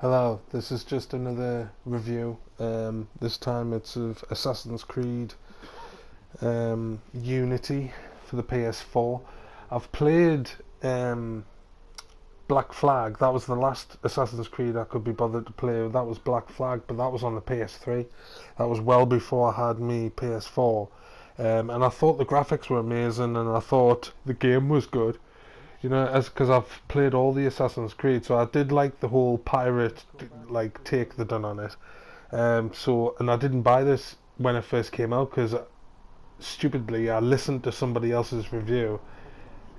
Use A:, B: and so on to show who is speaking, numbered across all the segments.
A: Hello, this is just another review. This time it's of Assassin's Creed Unity for the PS4. I've played Black Flag. That was the last Assassin's Creed I could be bothered to play. That was Black Flag, but that was on the PS3. That was well before I had me PS4. And I thought the graphics were amazing, and I thought the game was good. You know, as because I've played all the Assassin's Creed, so I did like the whole pirate like take they done on it. And I didn't buy this when it first came out because stupidly I listened to somebody else's review.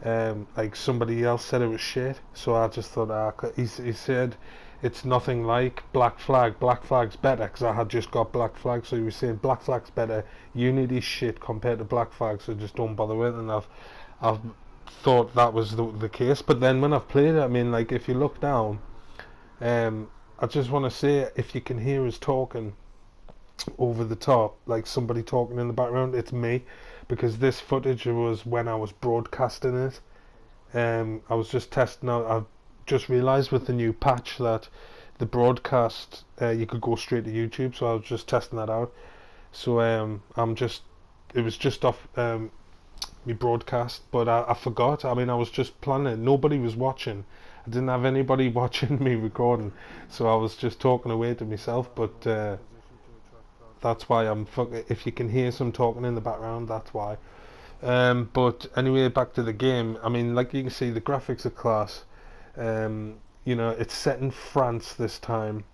A: Like somebody else said it was shit, so I just thought he said it's nothing like Black Flag. Black Flag's better because I had just got Black Flag, so he was saying Black Flag's better. Unity's shit compared to Black Flag, so just don't bother with it. And I've thought that was the case, but then when I've played it, I mean, like if you look down, I just want to say if you can hear us talking over the top, like somebody talking in the background, it's me, because this footage was when I was broadcasting it. I was just testing out. I've just realised with the new patch that the broadcast you could go straight to YouTube, so I was just testing that out. So it was just off me broadcast, but I forgot. I mean, I was just planning. Nobody was watching. I didn't have anybody watching me recording, so I was just talking away to myself. But that's why if you can hear some talking in the background, that's why. But anyway, back to the game. I mean, like you can see, the graphics are class. It's set in France this time,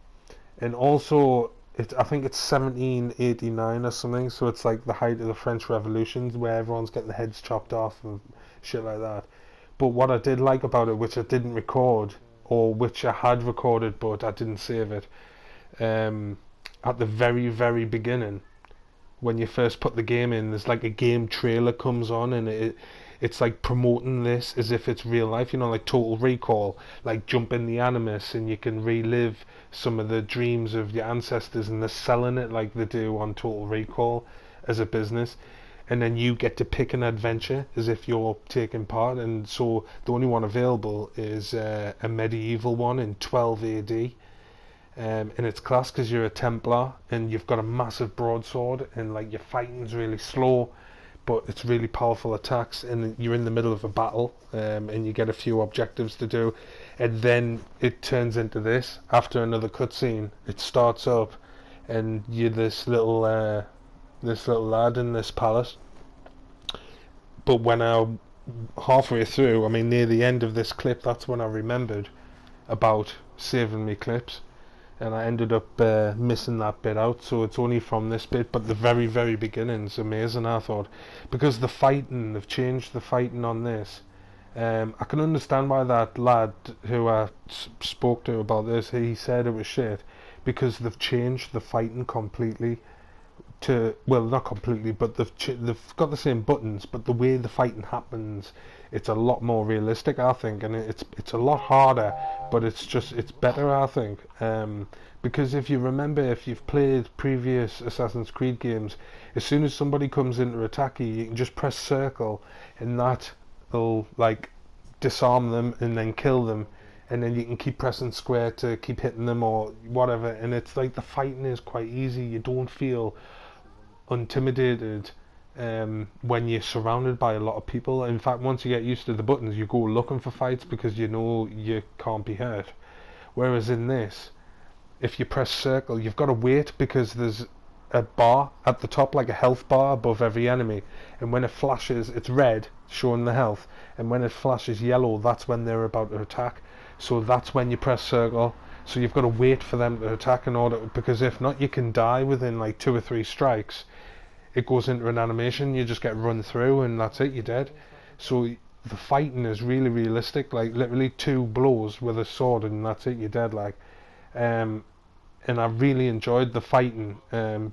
A: and also I think it's 1789 or something, so it's like the height of the French Revolution, where everyone's getting their heads chopped off and shit like that. But what I did like about it, which I didn't record, or which I had recorded but I didn't save it, at the very, very beginning, when you first put the game in, there's like a game trailer comes on, and it's like promoting this as if it's real life, like Total Recall, like jump in the Animus and you can relive some of the dreams of your ancestors, and they're selling it like they do on Total Recall as a business, and then you get to pick an adventure as if you're taking part, and so the only one available is a medieval one in 12 AD. And it's class because you're a Templar and you've got a massive broadsword, and like your fighting's really slow, but it's really powerful attacks, and you're in the middle of a battle, and you get a few objectives to do, and then it turns into this. After another cutscene, it starts up, and you're this little lad in this palace. But when I halfway through, I mean near the end of this clip, that's when I remembered about saving me clips, and I ended up missing that bit out, so it's only from this bit. But the very, very beginning's amazing, I thought, because they've changed the fighting on this. I can understand why that lad who I spoke to about this, he said it was shit, because they've changed the fighting completely to, well, not completely, but they've got the same buttons, but the way the fighting happens, it's a lot more realistic, I think, and it's a lot harder, but it's better, I think. Because if you remember, if you've played previous Assassin's Creed games, as soon as somebody comes in to attack you, you can just press circle, and that will like disarm them and then kill them, and then you can keep pressing square to keep hitting them or whatever, and it's like the fighting is quite easy. You don't feel intimidated when you're surrounded by a lot of people. In fact, once you get used to the buttons, you go looking for fights because you know you can't be hurt. Whereas in this, if you press circle, you've got to wait because there's a bar at the top, like a health bar above every enemy, and when it flashes, it's red, showing the health, and when it flashes yellow, that's when they're about to attack. So that's when you press circle. So you've got to wait for them to attack in order, because if not, you can die within like 2 or 3 strikes. It goes into an animation, you just get run through, and that's it, you're dead. So the fighting is really realistic, like literally 2 blows with a sword, and that's it, you're dead. Like, and I really enjoyed the fighting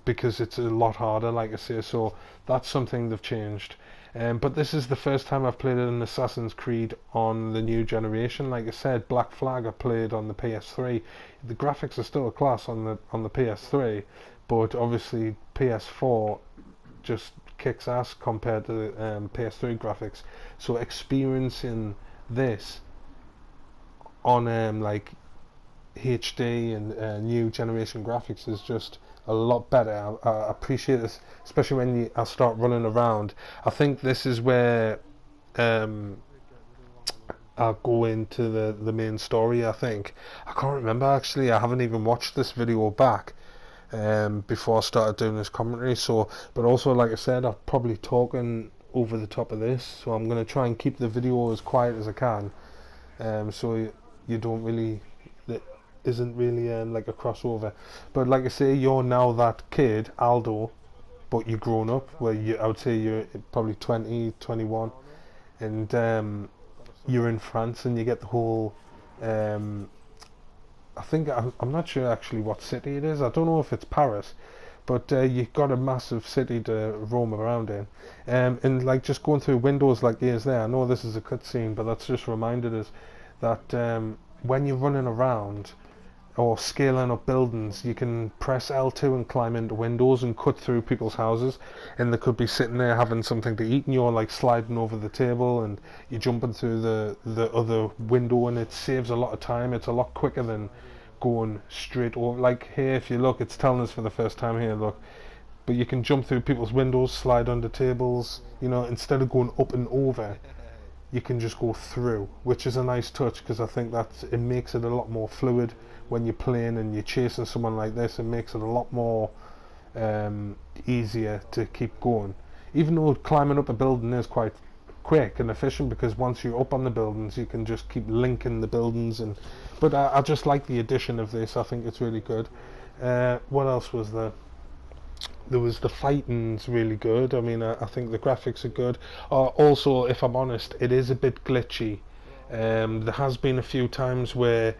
A: because it's a lot harder, like I say. So that's something they've changed. But this is the first time I've played an Assassin's Creed on the new generation. Like I said, Black Flag I played on the PS3. The graphics are still a class on the PS3, but obviously PS4 just kicks ass compared to PS3 graphics. So experiencing this on like HD and new generation graphics is just a lot better. I appreciate this, especially when I start running around. I think this is where um, I'll go into the main story. I think I can't remember actually. I haven't even watched this video back before I started doing this commentary. So, but also like I said, I'm probably talking over the top of this. So I'm gonna try and keep the video as quiet as I can. So you don't really, it isn't really like a crossover. But like I say, you're now that kid, Aldo, but you're grown up. Where I would say you're probably 20, 21, and you're in France, and you get the whole. I think I'm not sure actually what city it is. I don't know if it's Paris, but you've got a massive city to roam around in, and like just going through windows like is there. I know this is a cutscene, but that's just reminded us that when you're running around or scaling up buildings, you can press L2 and climb into windows and cut through people's houses, and they could be sitting there having something to eat, and you're like sliding over the table, and you're jumping through the other window, and it saves a lot of time. It's a lot quicker than going straight over. Like here, if you look, it's telling us for the first time here, look, but you can jump through people's windows, slide under tables, you know, instead of going up and over, you can just go through, which is a nice touch, because I think that it makes it a lot more fluid when you're playing and you're chasing someone like this. It makes it a lot more easier to keep going, even though climbing up a building is quite quick and efficient, because once you're up on the buildings you can just keep linking the buildings. And but I just like the addition of this. I think it's really good. What else was there? There was the fighting's really good. I mean, I think the graphics are good. Also, if I'm honest, it is a bit glitchy. There has been a few times where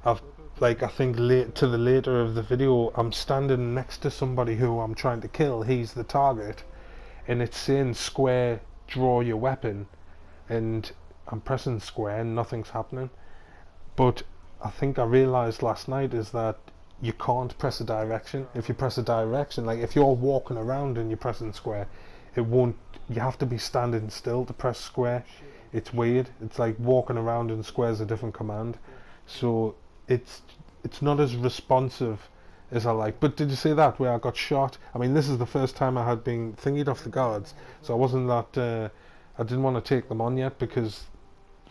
A: I've, like, I think to the later of the video, I'm standing next to somebody who I'm trying to kill. He's the target, and it's saying square, draw your weapon, and I'm pressing square and nothing's happening. But I think I realised last night is that you can't press a direction. If you press a direction, like if you're walking around and you're pressing square, it won't. You have to be standing still to press square. It's weird. It's like walking around and square is a different command. So it's not as responsive as I like. But did you see that where I got shot? I mean, this is the first time I had been thingied off the guards, so I wasn't that. I didn't want to take them on yet, because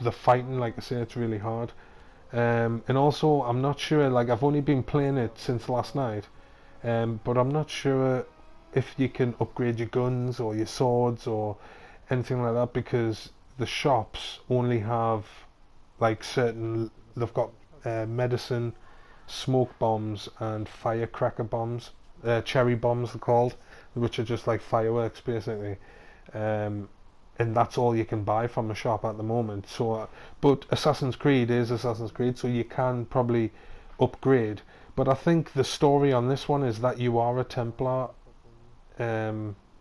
A: the fighting, like I say, it's really hard. And also, I'm not sure, like I've only been playing it since last night, but I'm not sure if you can upgrade your guns or your swords or anything like that, because the shops only have like certain, they've got medicine, smoke bombs and firecracker bombs, cherry bombs they're called, which are just like fireworks basically. And that's all you can buy from the shop at the moment. So, but Assassin's Creed is Assassin's Creed, so you can probably upgrade. But I think the story on this one is that you are a Templar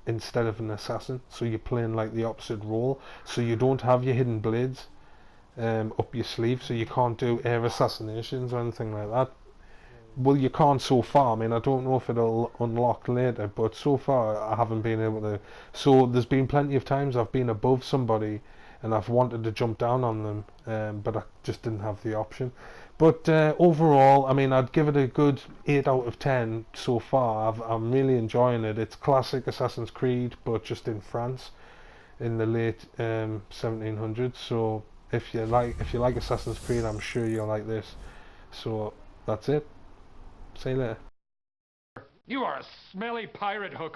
A: instead of an assassin, so you're playing like the opposite role. So you don't have your hidden blades up your sleeve, so you can't do air assassinations or anything like that. Well, you can't so far. I mean, I don't know if it'll unlock later, but so far I haven't been able to. So there's been plenty of times I've been above somebody and I've wanted to jump down on them, but I just didn't have the option. But overall, I mean, I'd give it a good 8 out of 10 so far. I'm really enjoying it. It's classic Assassin's Creed, but just in France in the late 1700s. So if you like Assassin's Creed, I'm sure you'll like this. So that's it. See you later.
B: You are a smelly pirate hooker.